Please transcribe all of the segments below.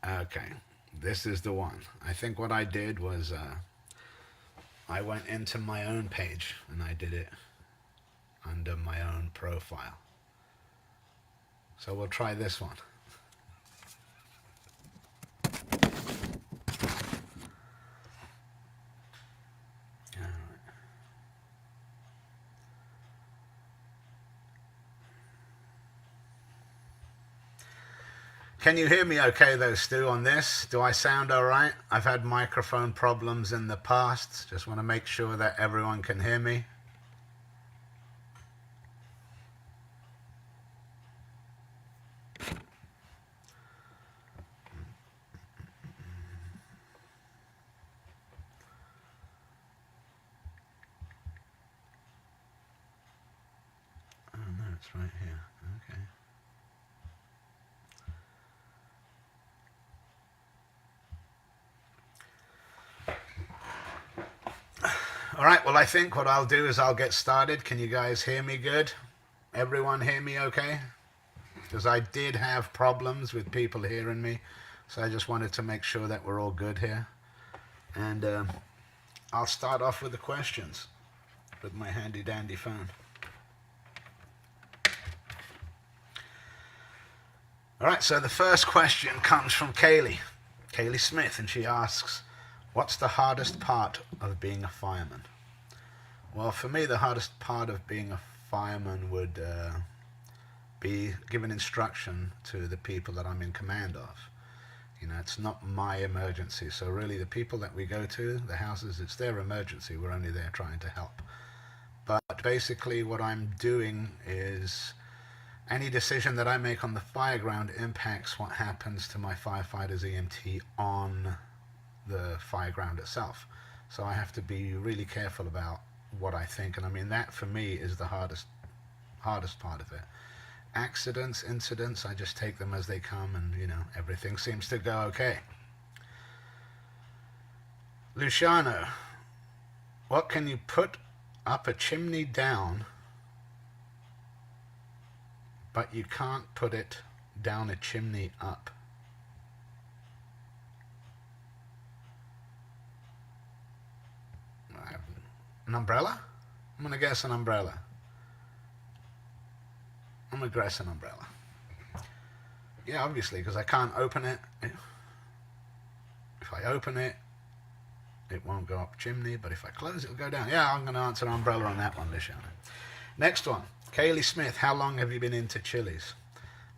Okay, this is the one. I think what I did was I went into my own page and I did it under my own profile. So we'll try this one. Can you hear me okay though, Stu, on this? Do I sound all right? I've had microphone problems in the past. Just want to make sure that everyone can hear me. Oh no, it's right here. Okay. All right, well, I think what I'll do is I'll get started. Can you guys hear me good? Everyone hear me okay? Because I did have problems with people hearing me, so I just wanted to make sure that we're all good here. And I'll start off with the questions with my handy dandy phone. All right, so the first question comes from Kaylee Smith, and she asks, what's the hardest part of being a fireman? Well, for me, the hardest part of being a fireman would be giving instruction to the people that I'm in command of. You know, it's not my emergency. So really, the people that we go to, the houses, it's their emergency. We're only there trying to help. But basically, what I'm doing is any decision that I make on the fireground impacts what happens to my firefighters EMT on the fireground itself. So I have to be really careful about what I think, and I mean that for me is the hardest part of it. Accidents, incidents, I just take them as they come, and you know, everything seems to go okay. Luciano, what can you put up a chimney down but you can't put it down a chimney up? An umbrella? I'm gonna guess an umbrella. I'm gonna guess an umbrella. Yeah, obviously, because I can't open it. If I open it, it won't go up chimney, but if I close it, it'll go down. Yeah, I'm gonna answer umbrella on that one, Luciano. Next one, Kaylee Smith, how long have you been into Chili's?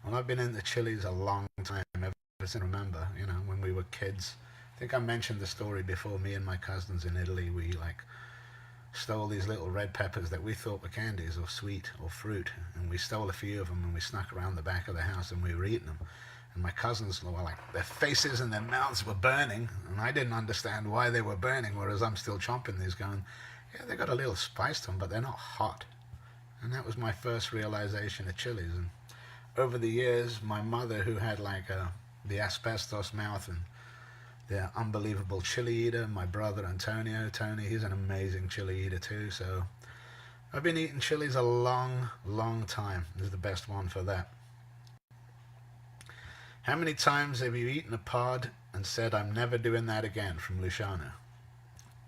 Well, I've been into Chili's a long time, ever since I remember, you know, when we were kids. I think I mentioned the story before. Me and my cousins in Italy, we stole these little red peppers that we thought were candies or sweet or fruit, and we stole a few of them and we snuck around the back of the house and we were eating them. And my cousins were their faces and their mouths were burning, and I didn't understand why they were burning, whereas I'm still chomping these going, yeah, they got a little spice to them, but they're not hot. And that was my first realization of Chili's. And over the years, my mother, who had the asbestos mouth and the unbelievable chili eater, my brother Antonio, Tony, he's an amazing chili eater too. So I've been eating chilies a long, long time. This is the best one for that. How many times have you eaten a pod and said, I'm never doing that again, from Luciano?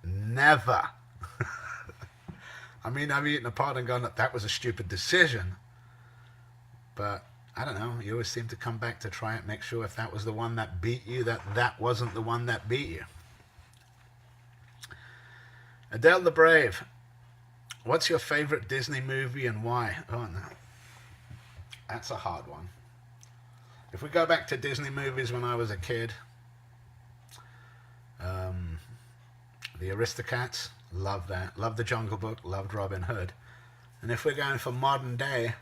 Never. I mean, I've eaten a pod and gone, that was a stupid decision. But I don't know, you always seem to come back to try it, make sure if that was the one that beat you, that wasn't the one that beat you. Adele the Brave, what's your favorite Disney movie and why? Oh no, that's a hard one. If we go back to Disney movies when I was a kid, the Aristocats, love that. Love the Jungle Book, loved Robin Hood. And if we're going for modern day,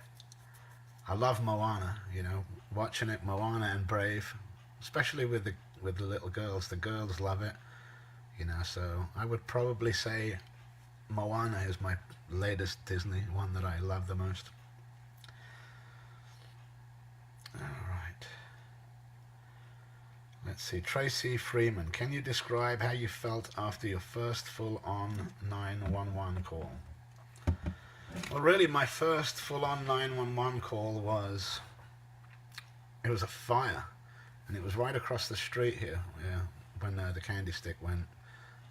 I love Moana, you know, watching it, Moana and Brave, especially with the little girls. The girls love it, you know, so I would probably say Moana is my latest Disney one that I love the most. All right. Let's see, Tracy Freeman, can you describe how you felt after your first full-on 911 call? Well, really, my first full-on 911 call was a fire. and it was right across the street here, yeah, when the candy stick went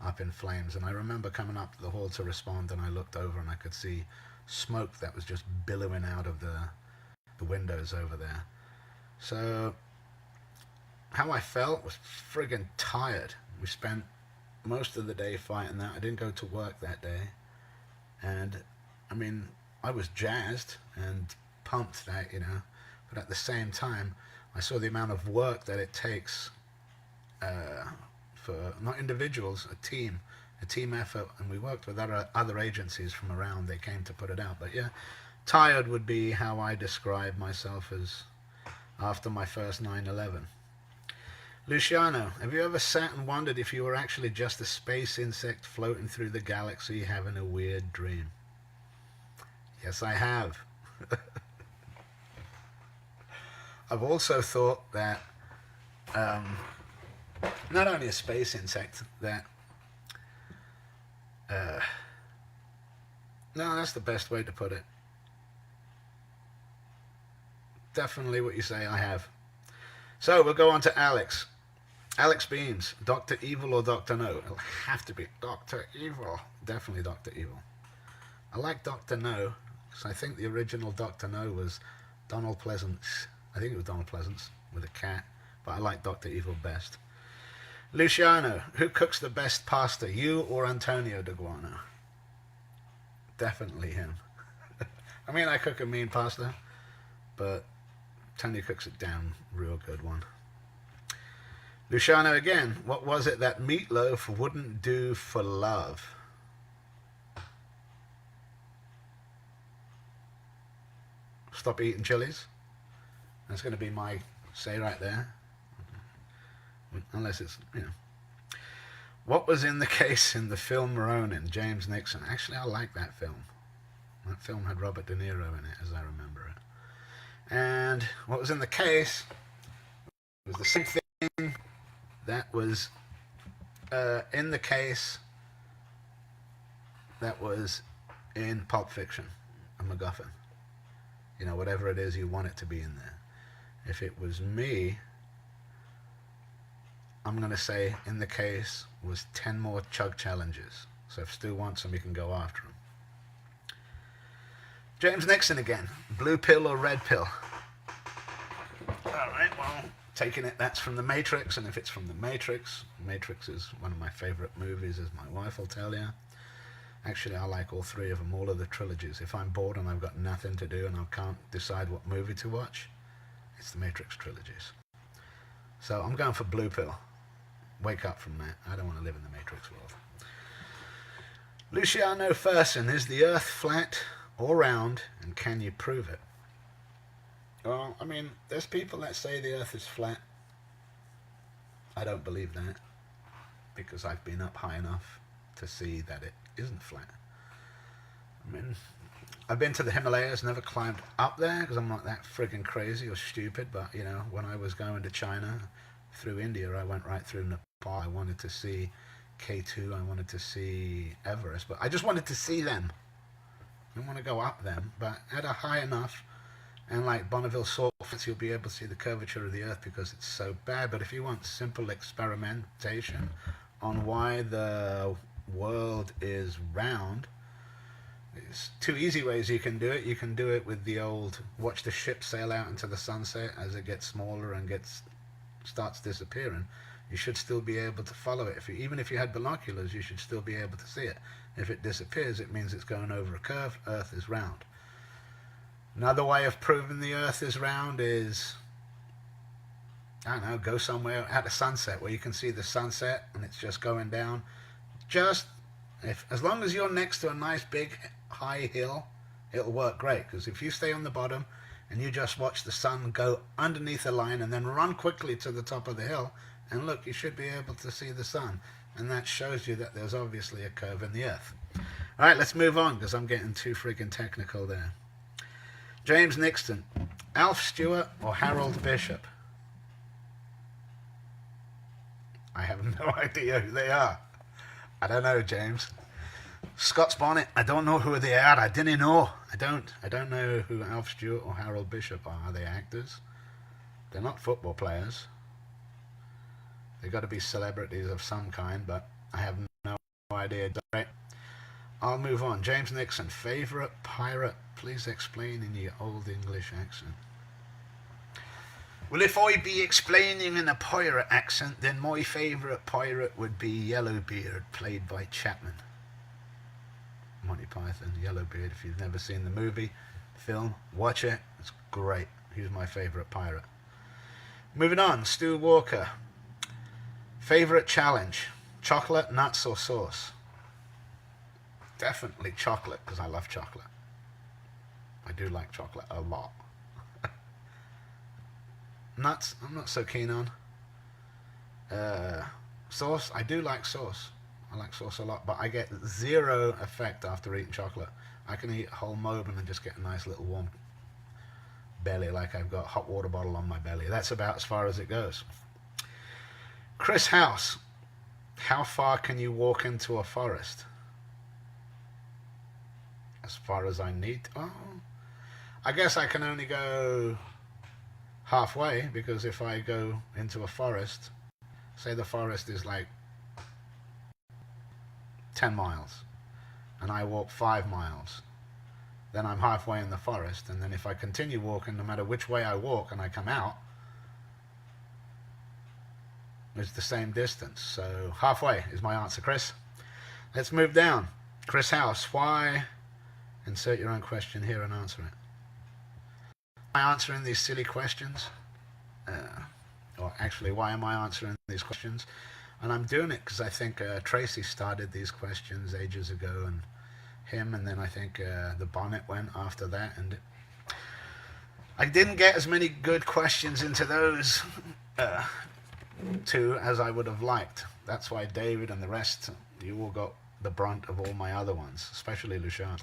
up in flames. And I remember coming up to the hall to respond, and I looked over and I could see smoke that was just billowing out of the windows over there. So how I felt was friggin' tired. We spent most of the day fighting that. I didn't go to work that day, and I mean, I was jazzed and pumped that, you know, but at the same time I saw the amount of work that it takes for not individuals, a team effort, and we worked with other agencies from around. They came to put it out. But yeah, tired would be how I describe myself as after my first 9/11. Luciano, have you ever sat and wondered if you were actually just a space insect floating through the galaxy having a weird dream? Yes, I have. I've also thought that not only a space insect, that no, that's the best way to put it. Definitely what you say, I have. So we'll go on to Alex. Alex Beams, Dr. Evil or Dr. No? It'll have to be Dr. Evil. Definitely Dr. Evil. I like Dr. No, because I think the original Dr. No was Donald Pleasance. I think it was Donald Pleasance with a cat, but I like Dr. Evil best. Luciano, who cooks the best pasta, you or Antonio D'Aguanno? Definitely him. I mean, I cook a mean pasta, but Tony cooks it down real good one. Luciano again, what was it that meatloaf wouldn't do for love? Stop eating chilies. That's going to be my say right there. Unless it's, you know. What was in the case in the film Ronin, James Nixon? Actually, I like that film. That film had Robert De Niro in it, as I remember it. And what was in the case was the same thing that was in the case that was in Pulp Fiction, a MacGuffin. You know, whatever it is you want it to be in there. If it was me, I'm going to say in the case was 10 more chug challenges. So if Stu wants them, you can go after them. James Nixon again. Blue pill or red pill? All right, well, taking it that's from The Matrix, and if it's from The Matrix, Matrix is one of my favorite movies, as my wife will tell you. Actually, I like all three of them, all of the trilogies. If I'm bored and I've got nothing to do and I can't decide what movie to watch, it's the Matrix trilogies. So I'm going for blue pill. Wake up from that. I don't want to live in the Matrix world. Luciano Fersen, is the Earth flat or round, and can you prove it? Well, I mean, there's people that say the Earth is flat. I don't believe that, because I've been up high enough to see that it isn't flat. I mean, I've been to the Himalayas, never climbed up there because I'm not that friggin' crazy or stupid, but you know, when I was going to China through India, I went right through Nepal. I wanted to see K2, I wanted to see Everest, but I just wanted to see them. I didn't want to go up them, but at a high enough, and like Bonneville salt flats, you'll be able to see the curvature of the Earth because it's so bad. But if you want simple experimentation on why the world is round, there's two easy ways you can do it. You can do it with the old watch the ship sail out into the sunset as it gets smaller and starts disappearing. You should still be able to follow it. Even if you had binoculars, you should still be able to see it. If it disappears, it means it's going over a curve. Earth is round. Another way of proving the Earth is round is, I don't know, go somewhere at a sunset where you can see the sunset and it's just going down. As long as you're next to a nice big high hill, it'll work great. Because if you stay on the bottom and you just watch the sun go underneath a line and then run quickly to the top of the hill, and look, you should be able to see the sun. And that shows you that there's obviously a curve in the Earth. All right, let's move on because I'm getting too freaking technical there. James Nixon, Alf Stewart or Harold Bishop? I have no idea who they are. I don't know, James. Scott's Bonnet, I don't know who they are. I didn't know. I don't know who Alf Stewart or Harold Bishop are. Are they actors? They're not football players. They've got to be celebrities of some kind, but I have no idea. Right. I'll move on. James Nixon, favourite pirate? Please explain in your old English accent. Well, if I be explaining in a pirate accent, then my favourite pirate would be Yellowbeard, played by Chapman. Monty Python, Yellowbeard. If you've never seen the movie, film, watch it. It's great. He's my favourite pirate. Moving on, Stu Walker. Favourite challenge? Chocolate, nuts or sauce? Definitely chocolate, because I love chocolate. I do like chocolate a lot. Nuts, I'm not so keen on. Sauce, I do like sauce. I like sauce a lot, but I get zero effect after eating chocolate. I can eat a whole Moban and just get a nice little warm belly, like I've got a hot water bottle on my belly. That's about as far as it goes. Chris House, how far can you walk into a forest? As far as I need. Oh, I guess I can only go halfway, because if I go into a forest, say the forest is like 10 miles and I walk 5 miles, then I'm halfway in the forest, and then if I continue walking, no matter which way I walk and I come out, it's the same distance. So halfway is my answer, Chris. Let's move down. Chris House, why? Insert your own question here and answer it. Am I answering these silly questions? Or actually, why am I answering these questions? And I'm doing it because I think Tracy started these questions ages ago, and him, and then I think the Bonnet went after that, and I didn't get as many good questions into those two as I would have liked. That's why David and the rest, you all got the brunt of all my other ones, especially Lucian.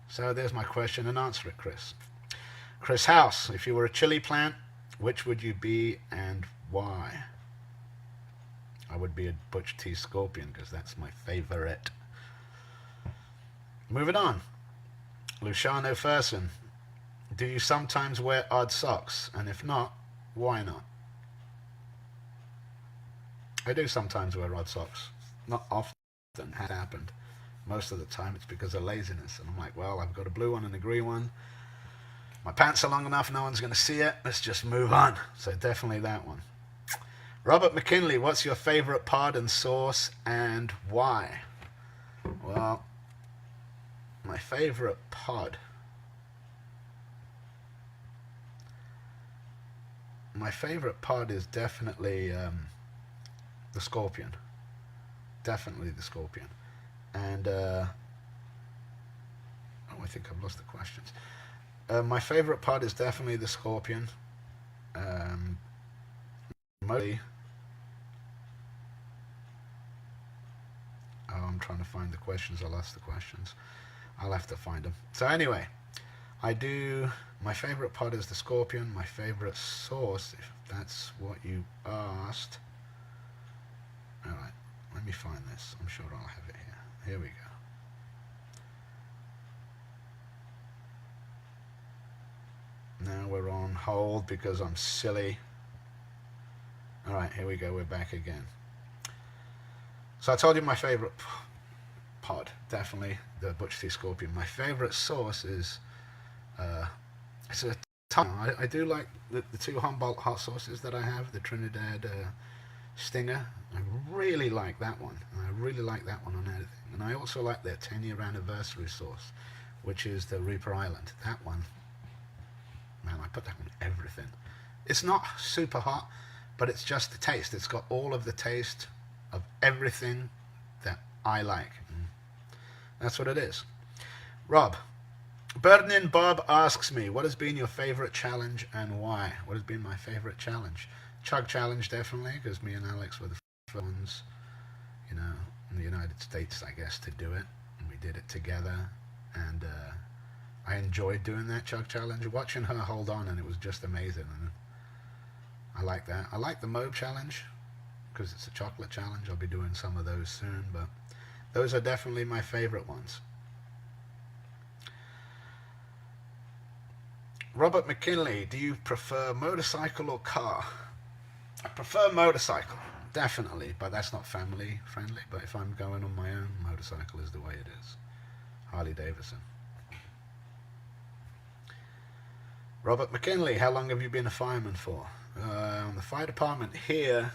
So there's my question, and answer it, Chris. Chris House, if you were a chili plant, which would you be and why? I would be a Butch T. Scorpion, because that's my favourite. Moving on. Luciano Ferson, do you sometimes wear odd socks? And if not, why not? I do sometimes wear odd socks. Not often, has happened. Most of the time it's because of laziness. And I'm like, well, I've got a blue one and a green one. My pants are long enough, no one's going to see it. Let's just move on. So definitely that one. Robert McKinley, what's your favourite pod and sauce and why? Well, my favourite pod. My favourite pod is definitely the Scorpion. Definitely the Scorpion. And, oh, I think I've lost the questions. My favourite pod is definitely the Scorpion. Mostly. Oh, I'm trying to find the questions. I lost the questions. I'll have to find them. So anyway, I do. My favourite pod is the Scorpion. My favourite sauce, if that's what you asked. All right, let me find this. I'm sure I'll have it here. Here we go. Now we're on hold because I'm silly. Alright, here we go, we're back again. So I told you my favourite pod, definitely the Butch T. Scorpion. My favourite sauce is, it's a ton. I do like the two Humboldt hot sauces that I have, the Trinidad Stinger. I really like that one. I really like that one on anything. And I also like their 10-year anniversary sauce, which is the Reaper Island. That one, man, I put that on everything. It's not super hot, but it's just the taste. It's got all of the taste of everything that I like. And that's what it is. Rob. Burning Bob asks me, what has been your favourite challenge and why? What has been my favourite challenge? Chug challenge, definitely, because me and Alex were the first ones, you know, in the United States, I guess, to do it. And we did it together. And I enjoyed doing that chug challenge, watching her hold on, and it was just amazing. And I like that. I like the Mobe challenge because it's a chocolate challenge. I'll be doing some of those soon, but those are definitely my favorite ones. Robert McKinley, do you prefer motorcycle or car? I prefer motorcycle, definitely, but that's not family friendly. But if I'm going on my own, motorcycle is the way it is. Harley Davidson. Robert McKinley, how long have you been a fireman for? The fire department here,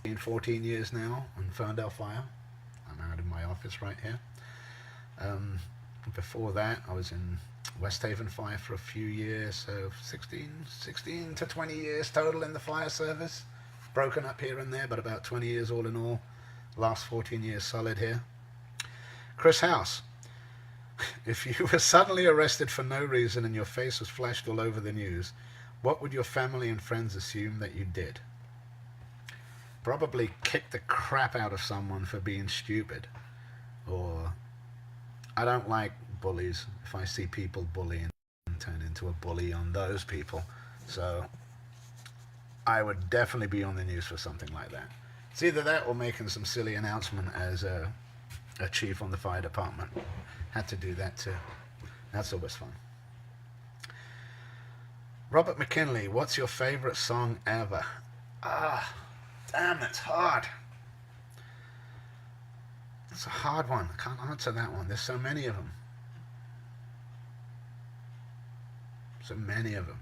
been 14 years now on Ferndale Fire. I'm out in my office right here. Before that, I was in West Haven Fire for a few years, so 16 to 20 years total in the fire service. Broken up here and there, but about 20 years all in all. Last 14 years solid here. Chris House, if you were suddenly arrested for no reason and your face was flashed all over the news, what would your family and friends assume that you did? Probably kick the crap out of someone for being stupid. Or, I don't like bullies. If I see people bullying, turn into a bully on those people. So, I would definitely be on the news for something like that. It's either that or making some silly announcement as a chief on the fire department. Had to do that too. That's always fun. Robert McKinley, what's your favorite song ever? Damn, that's hard. It's a hard one. I can't answer that one. There's so many of them. So many of them.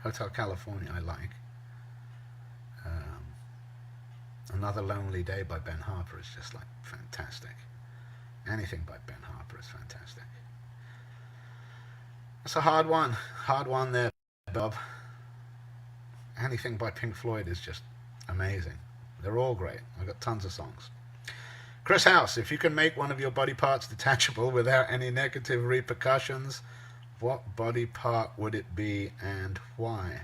Hotel California I like. Another Lonely Day by Ben Harper is just like fantastic. Anything by Ben Harper is fantastic. That's a hard one. Hard one there, Bob. Anything by Pink Floyd is just amazing. They're all great. I've got tons of songs. Chris House, if you can make one of your body parts detachable without any negative repercussions, what body part would it be and why?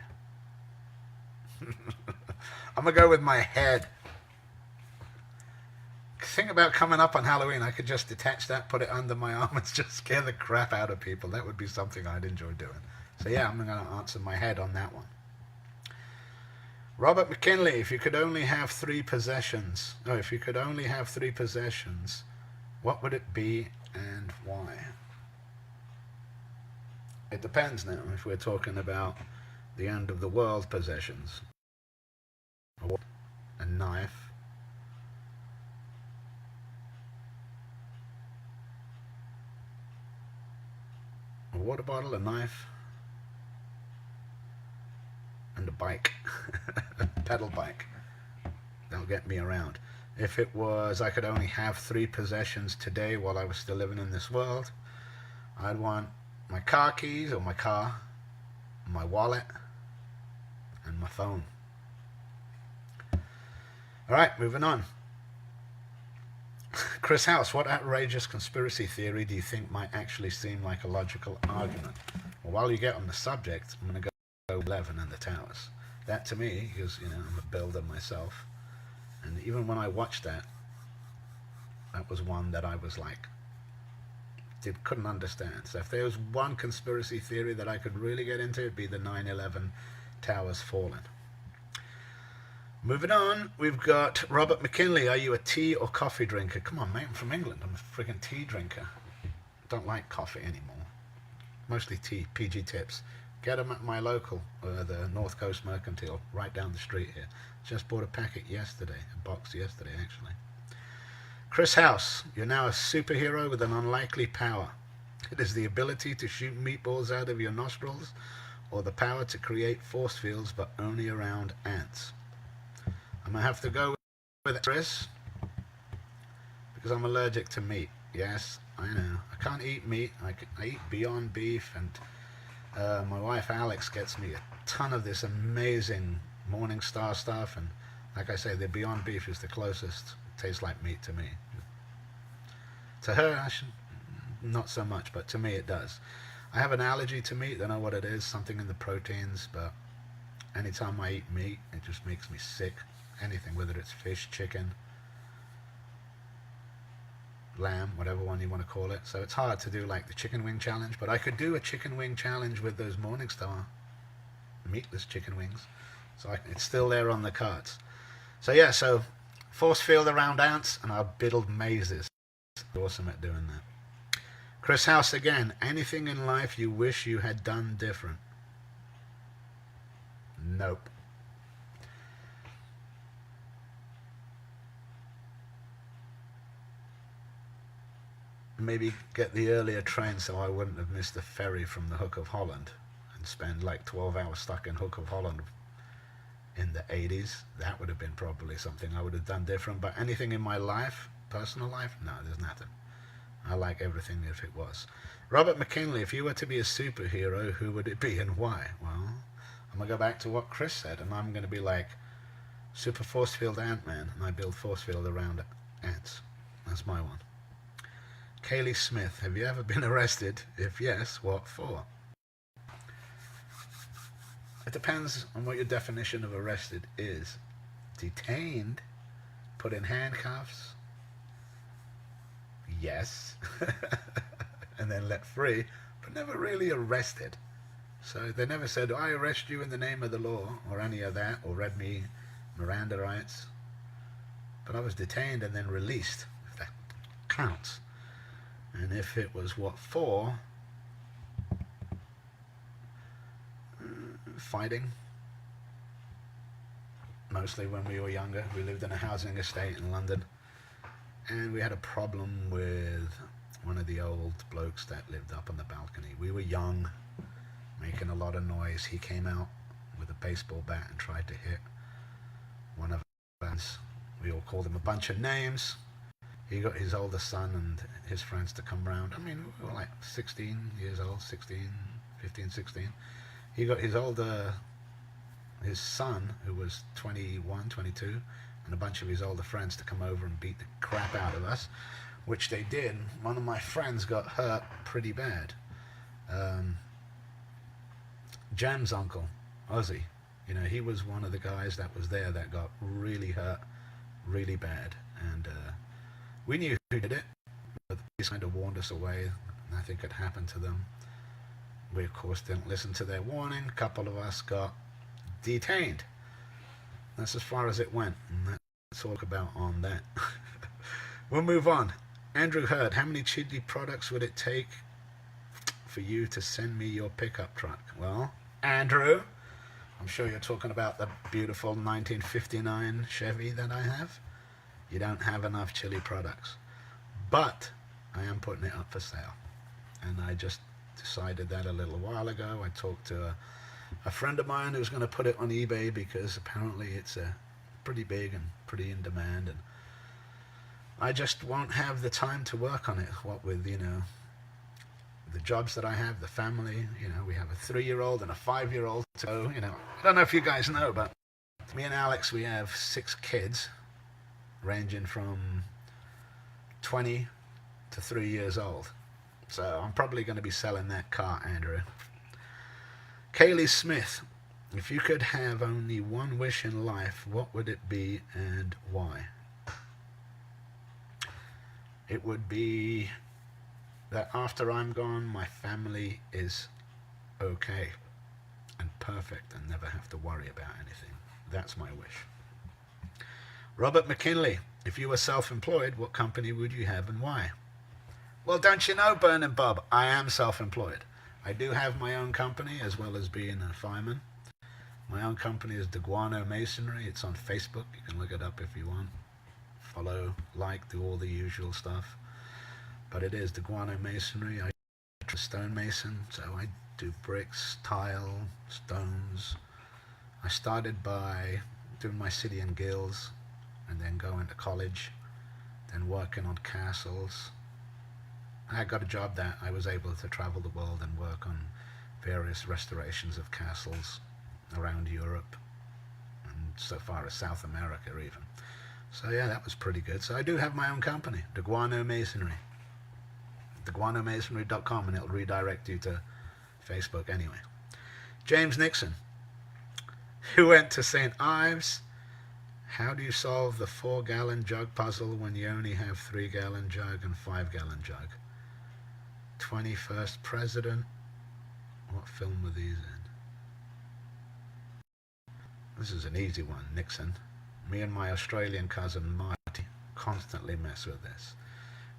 I'm going to go with my head. Think about coming up on Halloween. I could just detach that, put it under my arm, and just scare the crap out of people. That would be something I'd enjoy doing. So yeah, I'm going to answer my head on that one. Robert McKinley, if you could only have three possessions, what would it be and why? It depends now if we're talking about the end of the world possessions. A knife. A water bottle, a knife, and a bike. A pedal bike. That'll get me around. If it was I could only have three possessions today while I was still living in this world, I'd want my car keys or my car, my wallet, and my phone. Alright, moving on. Chris House, what outrageous conspiracy theory do you think might actually seem like a logical argument? Well, while you get on the subject, I'm going to go 11 and the towers. That to me, because I'm a builder myself, and even when I watched that, that was one that I was like, couldn't understand. So if there was one conspiracy theory that I could really get into, it'd be the 9/11 towers falling. Moving on, we've got Robert McKinley. Are you a tea or coffee drinker? Come on, mate, I'm from England. I'm a freaking tea drinker. Don't like coffee anymore. Mostly tea, PG Tips. Get them at my local, the North Coast Mercantile, right down the street here. Just bought a packet yesterday, a box yesterday, actually. Chris House, you're now a superhero with an unlikely power. It is the ability to shoot meatballs out of your nostrils, or the power to create force fields, but only around ants. I'm going to have to go with Chris, because I'm allergic to meat. Yes, I know. I can't eat meat. I eat Beyond Beef, and my wife Alex gets me a ton of this amazing Morningstar stuff, and like I say, the Beyond Beef is the closest. It tastes like meat to me. To her, not so much, but to me it does. I have an allergy to meat. Don't know what it is, something in the proteins, but anytime I eat meat, it just makes me sick. Anything, whether it's fish, chicken, lamb, whatever one you want to call it. So it's hard to do like the chicken wing challenge, but I could do a chicken wing challenge with those Morningstar meatless chicken wings. So it's still there on the cards. So yeah, so force field around ants, and I'll build mazes. Awesome at doing that. Chris House again. Anything in life you wish you had done different? Nope. maybe get the earlier train so I wouldn't have missed the ferry from the Hook of Holland and spend like 12 hours stuck in Hook of Holland in the 80s. That would have been probably something I would have done different. But anything in my life, personal life, no, there's nothing. I like everything if it was. Robert McKinley, if you were to be a superhero, who would it be and why? Well, I'm going to go back to what Chris said, and I'm going to be like Super Force Field Ant-Man, and I build force field around ants. That's my one. Kaylee Smith, have you ever been arrested? If yes, what for? It depends on what your definition of arrested is. Detained? Put in handcuffs? Yes. And then let free, but never really arrested. So they never said, I arrest you in the name of the law, or any of that, or read me Miranda rights. But I was detained and then released, if that counts. And if it was what for, fighting. Mostly when we were younger. We lived in a housing estate in London, and we had a problem with one of the old blokes that lived up on the balcony. We were young, making a lot of noise. He came out with a baseball bat and tried to hit one of us. We all called him a bunch of names. He got his older son and his friends to come round. I mean, we were like 16 years old, 15, 16. He got his son, who was 21, 22, and a bunch of his older friends to come over and beat the crap out of us, which they did. One of my friends got hurt pretty bad. Jam's uncle, Ozzy, he was one of the guys that was there that got really hurt, really bad. And we knew who did it, but the police kind of warned us away. Nothing could happen to them. We, of course, didn't listen to their warning. A couple of us got detained. That's as far as it went, and that's all about on that. We'll move on. Andrew Hurd, how many Chilli products would it take for you to send me your pickup truck? Well, Andrew, I'm sure you're talking about the beautiful 1959 Chevy that I have. You don't have enough Chilli products, but I am putting it up for sale, and I just decided that a little while ago. I talked to a friend of mine who's going to put it on eBay because apparently it's pretty big and pretty in demand, and I just won't have the time to work on it. What with the jobs that I have, the family, we have a 3-year-old and a 5-year-old. So I don't know if you guys know, but me and Alex, we have 6 kids ranging from 20 to 3 years old. So I'm probably going to be selling that car, Andrew. Kaylee Smith, if you could have only one wish in life, what would it be and why? It would be that after I'm gone, my family is okay and perfect and never have to worry about anything. That's my wish. Robert McKinley, if you were self-employed, what company would you have and why? Well, don't you know, Bern and Bob, I am self-employed. I do have my own company as well as being a fireman. My own company is D'Aguanno Masonry. It's on Facebook. You can look it up if you want. Follow, like, do all the usual stuff. But it is D'Aguanno Masonry. I'm a stonemason, so I do bricks, tile, stones. I started by doing my city and guilds and then going to college, then working on castles. I got a job that I was able to travel the world and work on various restorations of castles around Europe and so far as South America even. So yeah, that was pretty good. So I do have my own company, D'Aguanno Masonry. D'AguannoMasonry.com, and it'll redirect you to Facebook anyway. James Nixon, who went to St. Ives. How do you solve the 4-gallon jug puzzle when you only have 3-gallon jug and 5-gallon jug? 21st President. What film were these in? This is an easy one, Nixon. Me and my Australian cousin Marty constantly mess with this.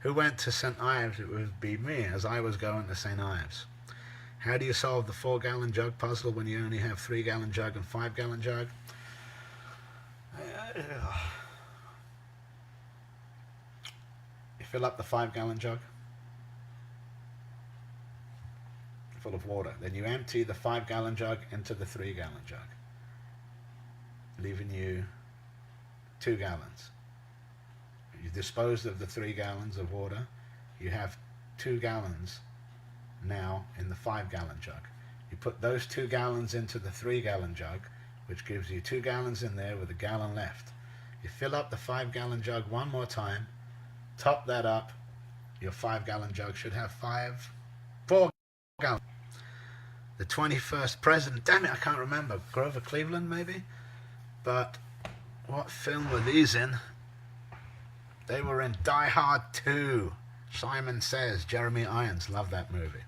Who went to St. Ives? It would be me, as I was going to St. Ives. How do you solve the 4-gallon jug puzzle when you only have 3-gallon jug and 5-gallon jug? You fill up the 5-gallon jug, full of water. Then you empty the 5-gallon jug into the 3-gallon jug, leaving you 2 gallons. You disposed of the 3 gallons of water. You have 2 gallons now in the 5-gallon jug. You put those 2 gallons into the 3-gallon jug, which gives you 2 gallons in there with a gallon left. You fill up the 5-gallon jug one more time, top that up. Your 5-gallon jug should have 4 gallons. The 21st president, damn it, I can't remember, Grover Cleveland maybe? But what film were these in? They were in Die Hard 2. Simon Says, Jeremy Irons, love that movie.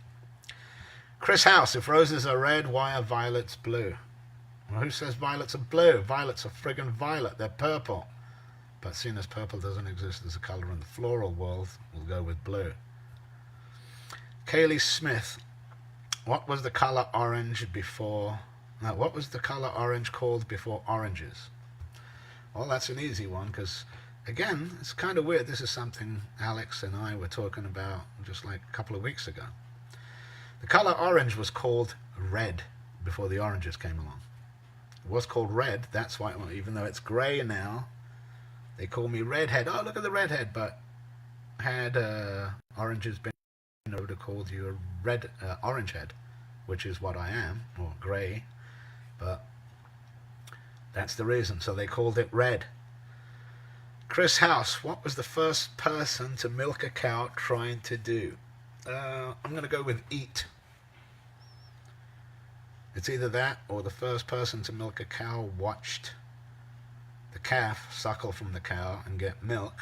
Chris House, if roses are red, why are violets blue? Well, who says violets are blue? Violets are friggin' violet, they're purple. But seeing as purple doesn't exist as a colour in the floral world, we'll go with blue. Kaylee Smith, what was the colour orange before... No, what was the colour orange called before oranges? Well, that's an easy one, because, again, it's kind of weird. This is something Alex and I were talking about just like a couple of weeks ago. The colour orange was called red before the oranges came along. It was called red, that's why, well, even though it's grey now, they call me redhead. Oh, look at the redhead. But had oranges been, I would have called you a orange head, which is what I am, or grey. But that's the reason. So they called it red. Chris House, what was the first person to milk a cow trying to do? I'm going to go with eat. It's either that or the first person to milk a cow watched the calf suckle from the cow and get milk,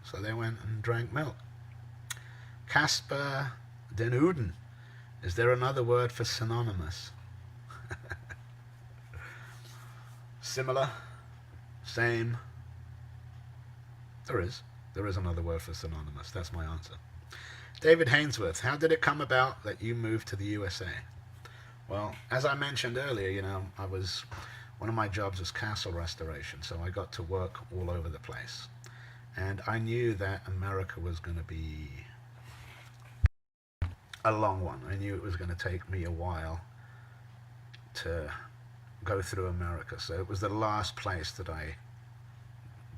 so they went and drank milk. Casper Den Uden, is there another word for synonymous? Similar, same. There is another word for synonymous. That's my answer. David Hainsworth, how did it come about that you moved to the USA? Well, as I mentioned earlier, one of my jobs was castle restoration, so I got to work all over the place. And I knew that America was going to be a long one. I knew it was going to take me a while to go through America. So it was the last place that I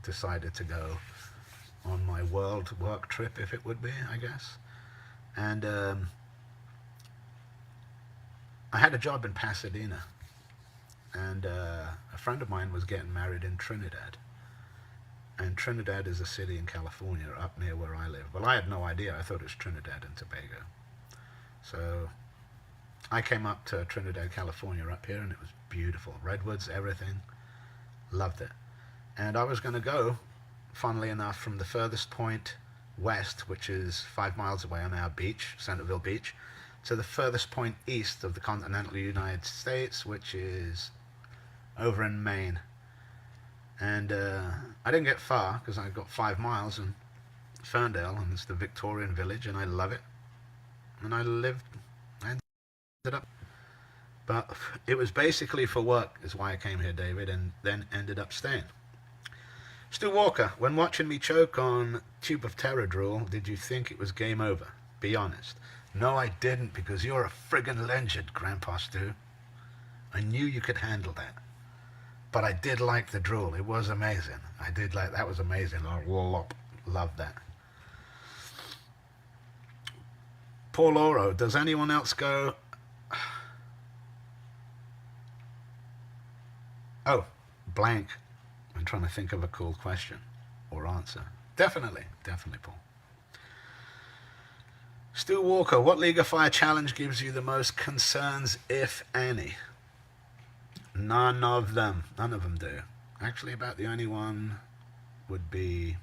decided to go on my world work trip, if it would be, I guess. And I had a job in Pasadena. And a friend of mine was getting married in Trinidad. And Trinidad is a city in California, up near where I live. Well, I had no idea. I thought it was Trinidad and Tobago. So I came up to Trinidad, California up here, and it was beautiful. Redwoods, everything. Loved it. And I was going to go, funnily enough, from the furthest point west, which is 5 miles away on our beach, Centerville Beach, to the furthest point east of the continental United States, which is over in Maine. And I didn't get far, because I got 5 miles in Ferndale, and it's the Victorian village, and I love it. And I ended up, but it was basically for work, is why I came here, David, and then ended up staying. Stu Walker, when watching me choke on Tube of Terror drool, did you think it was game over? Be honest. No, I didn't, because you're a friggin' legend, Grandpa Stu. I knew you could handle that. But I did like the drool. It was amazing. That was amazing. I loved that. Paul Oro, does anyone else go... Oh, blank. I'm trying to think of a cool question or answer. Definitely, Paul. Stu Walker, what League of Fire challenge gives you the most concerns, if any? None of them do. Actually, about the only one would be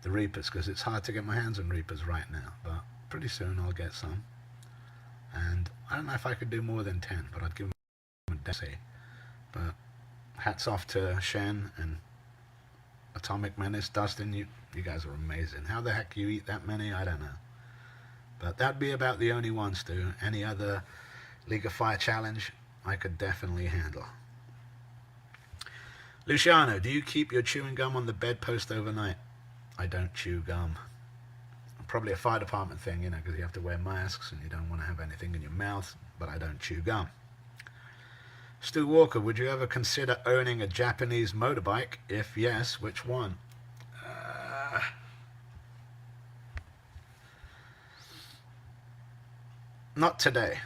the Reapers, because it's hard to get my hands on Reapers right now, but pretty soon I'll get some. And I don't know if I could do more than 10, but I'd give them a day. But hats off to Shen and Atomic Menace. Dustin, you guys are amazing. How the heck you eat that many? I don't know. But that'd be about the only ones, Stu. Any other League of Fire challenge, I could definitely handle. Luciano, do you keep your chewing gum on the bedpost overnight? I don't chew gum. Probably a fire department thing, you know, because you have to wear masks and you don't want to have anything in your mouth, but I don't chew gum. Stu Walker, would you ever consider owning a Japanese motorbike? If yes, which one? Not today.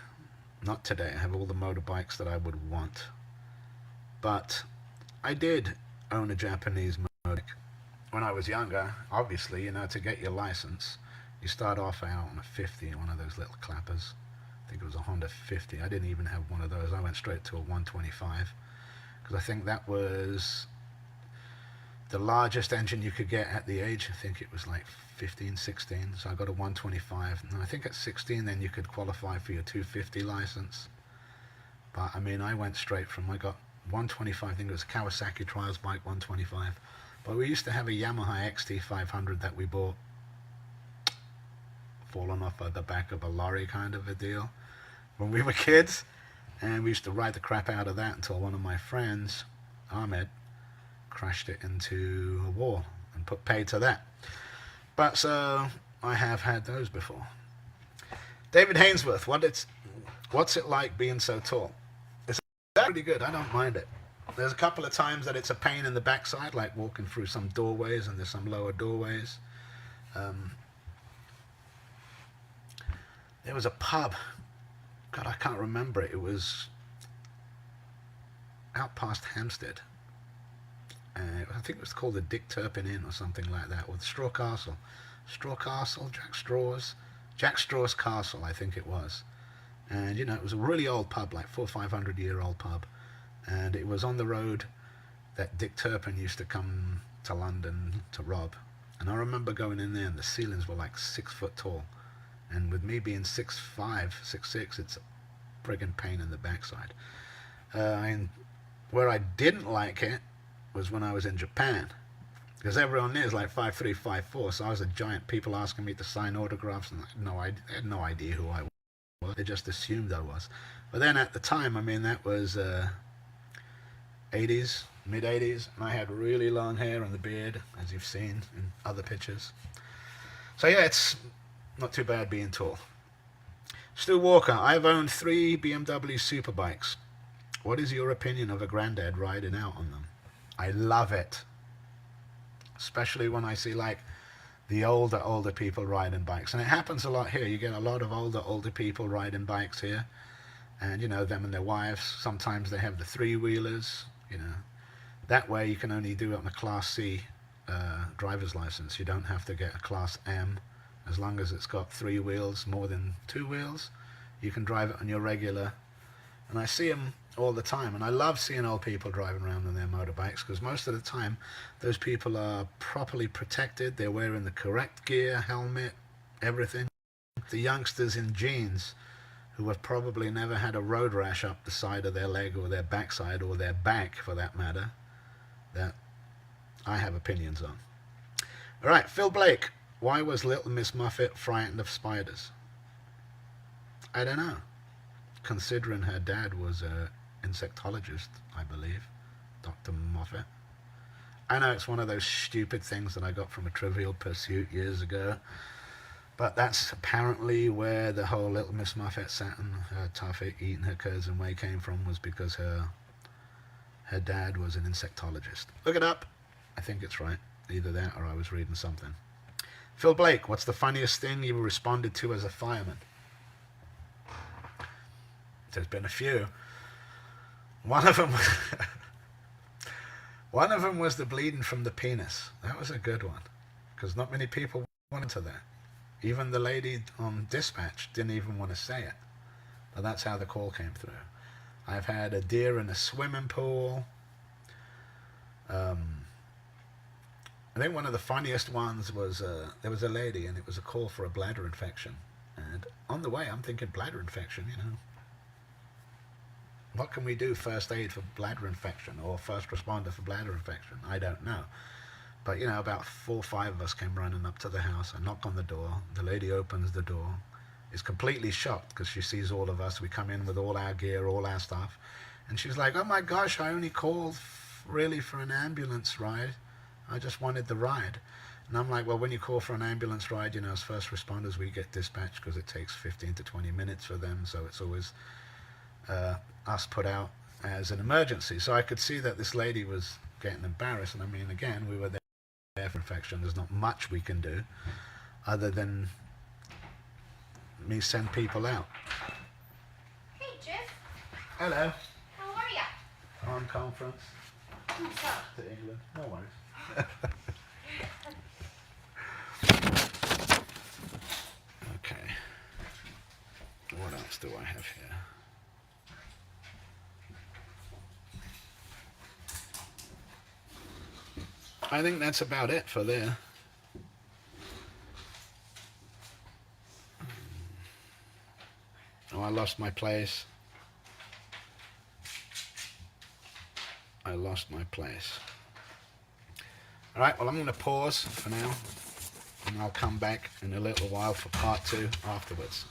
Not today. I have all the motorbikes that I would want. But I did own a Japanese motorbike when I was younger. Obviously, you know, to get your license, you start off out on a 50, one of those little clappers. I think it was a Honda 50. I didn't even have one of those. I went straight to a 125 because I think that was the largest engine you could get at the age. I think it was like 15, 16. So I got a 125. And I think at 16 then you could qualify for your 250 license. But I mean, I went straight from, I got 125, I think it was a Kawasaki Trials bike 125. But we used to have a Yamaha XT500 that we bought, fallen off of the back of a lorry kind of a deal when we were kids. And we used to ride the crap out of that until one of my friends, Ahmed, crashed it into a wall and put paid to that. But so I have had those before. David Hainsworth, what's it like being so tall? It's pretty good. I don't mind it. There's a couple of times that it's a pain in the backside, like walking through some doorways, and there's some lower doorways. There was a pub. God, I can't remember it. It was out past Hampstead. I think it was called the Dick Turpin Inn or something like that, or the Straw Castle. Straw Castle, Jack Straw's Castle, I think it was. And, you know, it was a really old pub, like 400 or 500 year old pub. And it was on the road that Dick Turpin used to come to London to rob. And I remember going in there and the ceilings were like 6 foot tall. And with me being 6'5", 6'6", it's a friggin' pain in the backside. And where I didn't like it was when I was in Japan, because everyone there is like 5'3", 5'4", so I was a giant. People asking me to sign autographs, and I had no idea who I was. They just assumed I was. But then at the time, I mean, that was 80s, mid-80s, and I had really long hair and the beard, as you've seen in other pictures. So yeah, it's not too bad being tall. Stu Walker, I've owned 3 BMW superbikes. What is your opinion of a granddad riding out on them? I love it, especially when I see like the older people riding bikes, and it happens a lot here. You get a lot of older people riding bikes here, and you know, them and their wives. Sometimes they have the 3-wheelers. You know, that way you can only do it on a Class C driver's license. You don't have to get a Class M. As long as it's got 3 wheels, more than 2 wheels, you can drive it on your regular. And I see them all the time, and I love seeing old people driving around on their motorbikes, because most of the time those people are properly protected. They're wearing the correct gear, helmet, everything. The youngsters in jeans who have probably never had a road rash up the side of their leg or their backside or their back for that matter, that I have opinions on. All right, Phil Blake, why was Little Miss Muffet frightened of spiders? I don't know, considering her dad was a insectologist, I believe, Dr. Moffat. I know it's one of those stupid things that I got from a Trivial Pursuit years ago, but that's apparently where the whole Little Miss Muffet sat and her toffee eating her curds and whey came from, was because her dad was an insectologist. Look it up. I think it's right. Either that or I was reading something. Phil Blake, what's the funniest thing you responded to as a fireman? There's been a few. One of them was the bleeding from the penis. That was a good one, because not many people went into that. Even the lady on dispatch didn't even want to say it. But that's how the call came through. I've had a deer in a swimming pool. I think one of the funniest ones was there was a lady, and it was a call for a bladder infection. And on the way, I'm thinking, bladder infection, you know. What can we do first aid for bladder infection, or first responder for bladder infection? I don't know. But, you know, about 4 or 5 of us came running up to the house. I knock on the door. The lady opens the door. Is completely shocked because she sees all of us. We come in with all our gear, all our stuff. And she's like, oh my gosh, I only called really for an ambulance ride. I just wanted the ride. And I'm like, well, when you call for an ambulance ride, you know, as first responders, we get dispatched because it takes 15 to 20 minutes for them. So it's always us put out as an emergency. So I could see that this lady was getting embarrassed. And I mean, again, we were there for infection. There's not much we can do other than me send people out. Hey, Jif. Hello. How are ya? On conference What's up? to England. No worries. Okay. What else do I have here? I think that's about it for there. Oh, I lost my place. I lost my place. All right, well, I'm going to pause for now, and I'll come back in a little while for part 2 afterwards.